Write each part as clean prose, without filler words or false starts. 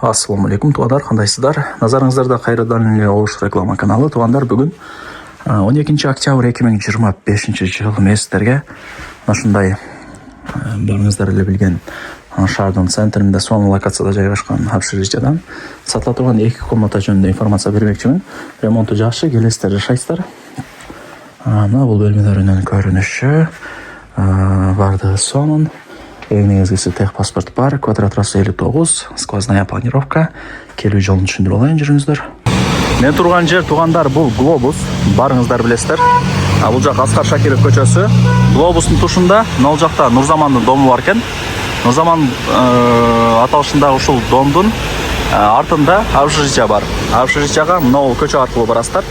Ассаламу алейкум, туугандар, кандайсыздар? Назарыңыздарда кайрадан эле Ош реклама каналы. Туугандар, бүгүн 12 октябрь 2025 жыл месеттерге ушундай барыңыздар эле билген шаардын центринде сонун локацияда жайгашкан общежитиядан сатыла турган 2 комната жөнүндө информация бермекчимин. Ремонту жакшы, келесиздер жашайсыздар. Мына бул бөлмөлөрүнүн көрүнүшү бардыгы сонун. Эң негизгиси техпаспорт бар, квадрат трасса 59, сквозная планировка. Келүү жолун түшүндүрүп алайын, жүрүңүздөр. Мен турган жер, туугандар, бул Глобус. Барыңыздар билесиздер. Бул жак Аскар Шакиров көчөсү. Глобустун тушунда, мына жакта Нурзамандын дому бар экен. Нурзаман аталышындагы ушул домдун артында общежития бар. Общежитияга мына көчө аркылуу барасыздар.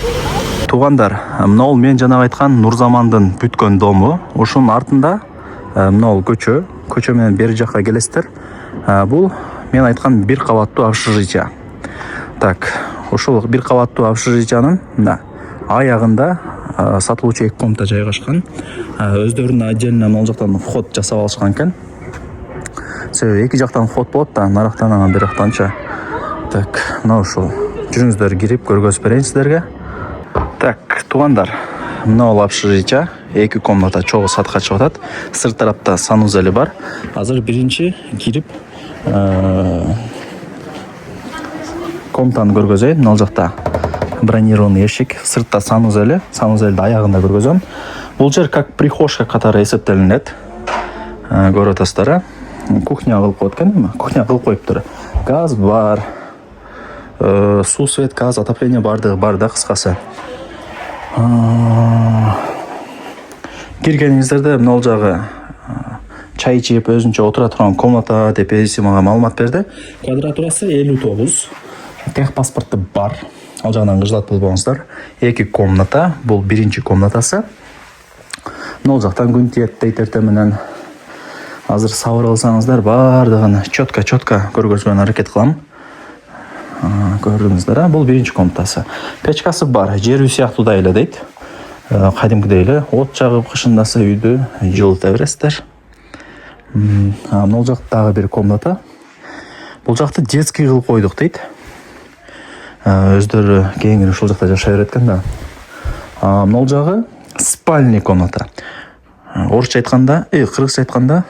Туугандар, мына мен жана айткан Нурзамандын бүткөн дому, ушунун артында мына көчө менен бери жакка келесиздер. Бул мен айткан бир кабаттуу общежития. Так, ушул бир кабаттуу общежитиянын аягында сатылуучу 2 комната жайгашкан. Өздөрүнүн отдельно мына жактан вход жасап алышкан экен. Себеби 2 жактан вход болот да, нарактан анан бир жактанча. Так, мына ушул. Жүрүңүздөр, кирип көргөзүп берейин сиздерге. Так, туугандар, мына бул общежития 2 комната чогуу сатка чыгып атат. Сырт тарапта санузели бар. Азыр биринчи кирип комнатаны көргөзөйүн. Мына жакта бронированный эшик, сыртта санузели, санузелдин аягында көргөзөм. Бул жер как прихожка катары эсептелинет. Көрүп атасыздар. Кухня кылып коет экен, кухня кылып коюптур. Газ бар. Суу, свет, газ, отопление бардыгы бар да, кыскасы. Киргениңиздерде мына жагы чай ичип өзүнчө отура турган комната деп эжеси мага маалымат берди. Квадратурасы 59. Техпаспорту бар. Ал жагынан кыжылат болбоңуздар. 2 комната, бул биринчи комнатасы. Мына жактан күн тиет дейт эртең менен. Азыр сабыр кылсаңыздар, бардыгын чөткө көргөзгөнгө аракет кылам. Көрдүңүздөр, бул биринчи комнатасы. Печкасы бар, жер үй сыяктуу да эле дейт. Кадимкидей эле от жагып кышындаса үйдү жылыта бересиздер. Мына жактагы бир комната. Бул жакты детский кылып койдук дейт. Өздөрү кийинки ушул жакта жашай берет экен да. Мына жагы спальный комната. Орусча айтканда, кыргызча айтканда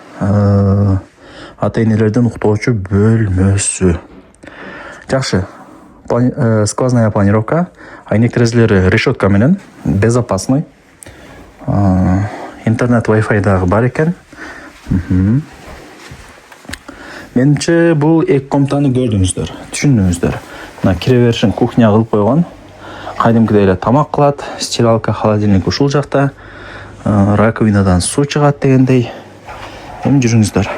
ата-энелердин уктоочу бөлмөсү. Жакшы. Сквозная планировка. Айнек терезелери решетка менен, безопасный. Интернет, Wi-Fi дагы бар экен. Менимче бул 2 комнатаны көрдүңүздөр, түшүндүңүздөр. Мына кире беришин кухня кылып койгон. Кадимкидей эле тамак кылат, стиралка, холодильник ушул жакта. Раковинадан суу чыгат дегендей. Эми жүрүңүздөр.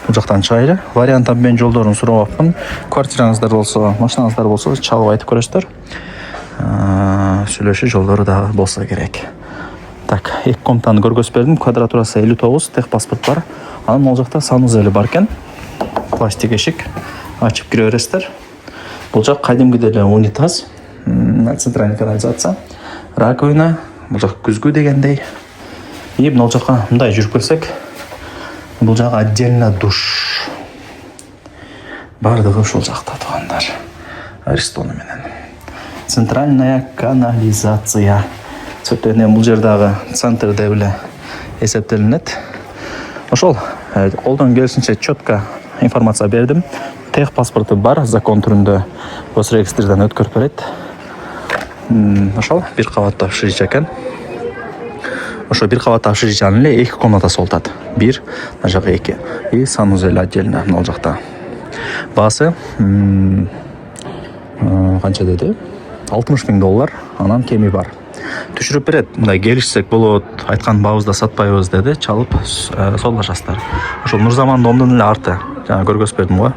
Бул жактан чыгайлы. Варианттан мен жолдорун сурап апмын. Квартираңыздар болсо, машинаңыздар болсо чалып айтып көрөсүздөр. Сүйлөшүү жолдору дагы болсо керек. Так, 2 комнатаны көргөзүп бердим. Квадратурасы 59, техпаспорт бар. Анан мол жакта санузели бар экен. Пластик эшик. Ачып кире бересиздер. Бул жак кадимкидей эле унитаз, центральный канализация, раковина, бул жак күзгү дегендей. И мына жакка мындай жүрүп келсек, бул жак отдельно душ. Бардыгы ушул жакта, туугандар. Аристону менен. Центральная канализация. Сөтөнө бул жердагы центрде эле эсептелинет. Ошол колдон келишинче чөткө информация бердим. Техпаспорту бар, закон түрүндө Росрегистрден өткөрүп берет. Ошол бир кабаттуу общежития экен. Ошо бир кабаттуу общежитиянын эле 2 комнатасы болот. 1, мына жакка 2. И санузел отдельно мына жакта. Баасы канча деди? $60,000, анан кеми бар. Түшүрүп берет. Мындай келишсек болот, айткан баабызда сатпайбыз деди, чалып содулашасыздар. Ошол Нурзаман домдун эле арты. Жана көргөзүп бердим го.